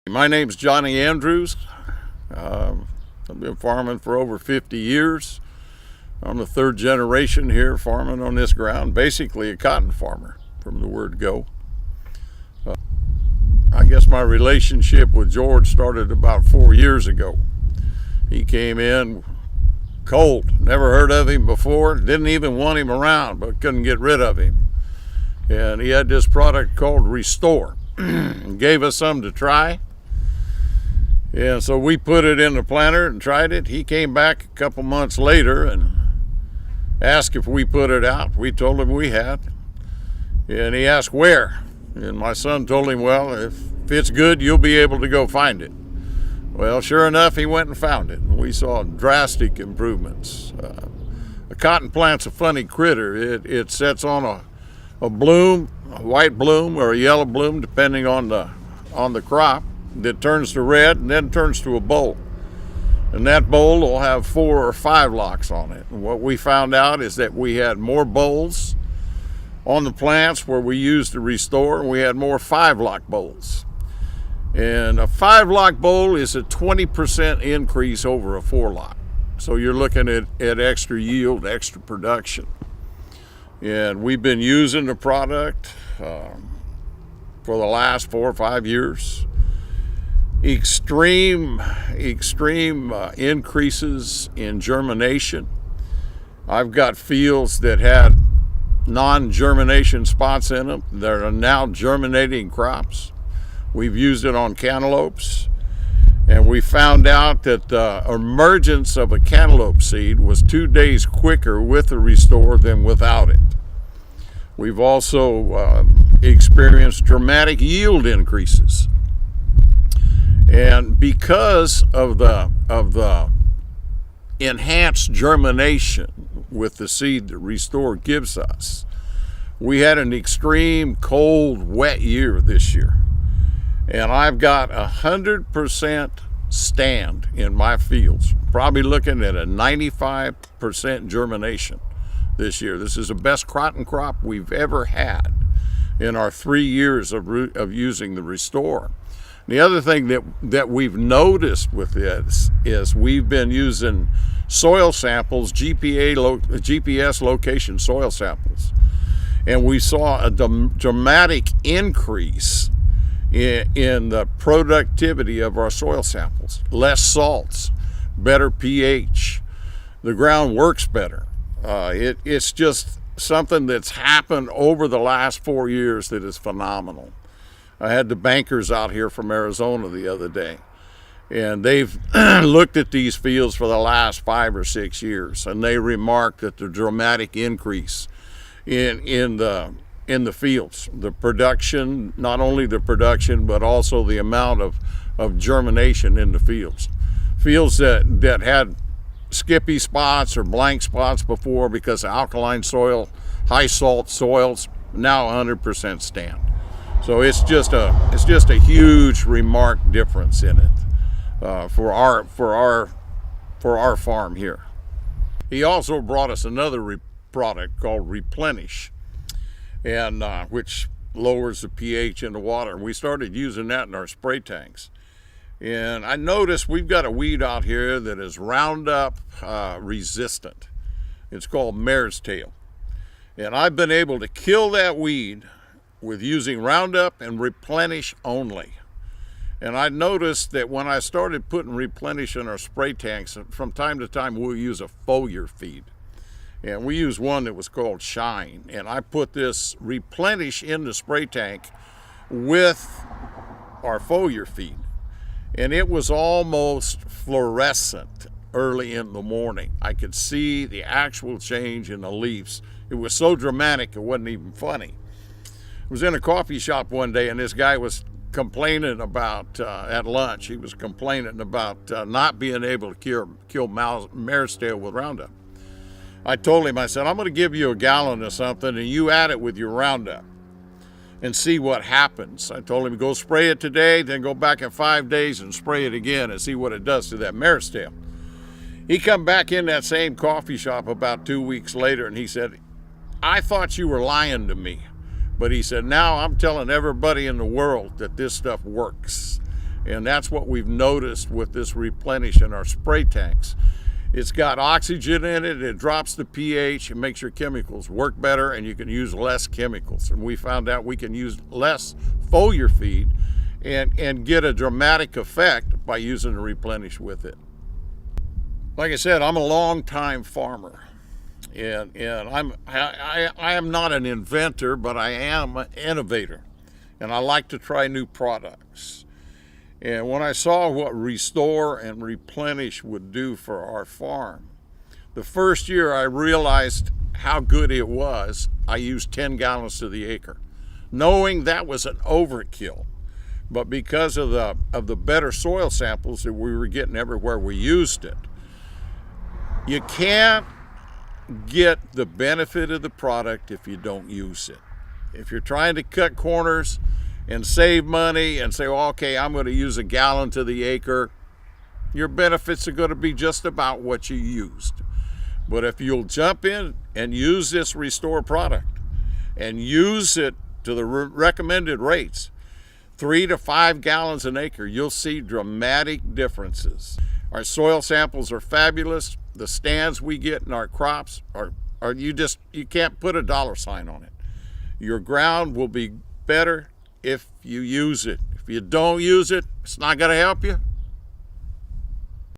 My name's Johnny Andrews. I've been farming for over 50 years. I'm the third generation here farming on this ground, basically a cotton farmer from the word go. I guess my relationship with George started about 4 years ago. He came in cold, never heard of him before, didn't even want him around, but couldn't get rid of him. And he had this product called Restore. Gave us some to try. And so we put it in the planter and tried it. He came back a couple months later and asked if we put it out. We told him we had. And he asked where. And my son told him, well, if it's good, you'll be able to go find it. Well, sure enough, he went and found it. And we saw drastic improvements. A cotton plant's a funny critter. It sets on a bloom, a white bloom or a yellow bloom, depending on the crop, that turns to red and then turns to a bowl. And that bowl will have 4 or 5 locks on it. And what we found out is that we had more bowls on the plants where we used to Restore, and we had more 5-lock bowls. And a 5-lock bowl is a 20% increase over a 4-lock. So you're looking at extra yield, extra production. And we've been using the product for the last 4 or 5 years. Extreme increases in germination. I've got fields that had non-germination spots in them that are now germinating crops. We've used it on cantaloupes, and we found out that the emergence of a cantaloupe seed was 2 days quicker with the Restore than without it. We've also experienced dramatic yield increases. And because of the enhanced germination with the seed that Restore gives us, we had an extreme cold, wet year this year. And I've got 100% stand in my fields, probably looking at a 95% germination this year. This is the best cotton crop we've ever had in our 3 years of using the Restore. The other thing that we've noticed with this is we've been using soil samples, GPS location soil samples, and we saw a dramatic increase in the productivity of our soil samples. Less salts, better pH, the ground works better. It's just something that's happened over the last 4 years that is phenomenal. I had the bankers out here from Arizona the other day, and they've looked at these fields for the last 5 or 6 years, and they remarked that the dramatic increase in the fields, the production, not only the production, but also the amount of germination in the fields. Fields that had skippy spots or blank spots before because of alkaline soil, high salt soils, now 100% stand. So it's just a huge remarked difference in it for our farm here. He also brought us another product called Replenish, and which lowers the pH in the water. And we started using that in our spray tanks. And I noticed we've got a weed out here that is Roundup resistant. It's called mare's tail. And I've been able to kill that weed with using Roundup and Replenish only. And I noticed that when I started putting Replenish in our spray tanks, from time to time we'll use a foliar feed. And we use one that was called Shine. And I put this Replenish in the spray tank with our foliar feed. And it was almost fluorescent early in the morning. I could see the actual change in the leaves. It was so dramatic it wasn't even funny. I was in a coffee shop one day, and this guy was complaining about, at lunch, he was complaining about not being able to kill mare's tail with Roundup. I told him, I said, I'm going to give you a gallon of something, and you add it with your Roundup and see what happens. I told him, go spray it today, then go back in 5 days and spray it again and see what it does to that mare's tail. He come back in that same coffee shop about 2 weeks later, and he said, I thought you were lying to me. But he said, now I'm telling everybody in the world that this stuff works. And that's what we've noticed with this Replenish in our spray tanks. It's got oxygen in it, it drops the pH, it makes your chemicals work better, and you can use less chemicals. And we found out we can use less foliar feed and get a dramatic effect by using the Replenish with it. Like I said, I'm a long-time farmer, and I am not an inventor, but I am an innovator, and I like to try new products. And when I saw what Restore and Replenish would do for our farm, the first year I realized how good it was. I used 10 gallons to the acre, knowing that was an overkill. But because of the better soil samples that we were getting everywhere we used it, you can't get the benefit of the product if you don't use it. If you're trying to cut corners and save money and say, well, okay, I'm going to use a gallon to the acre, your benefits are going to be just about what you used. But if you'll jump in and use this Restore product and use it to the recommended rates, 3 to 5 gallons an acre, you'll see dramatic differences. Our soil samples are fabulous. The stands we get in our crops are you can't put a dollar sign on it. Your ground will be better if you use it. If you don't use it, it's not going to help you.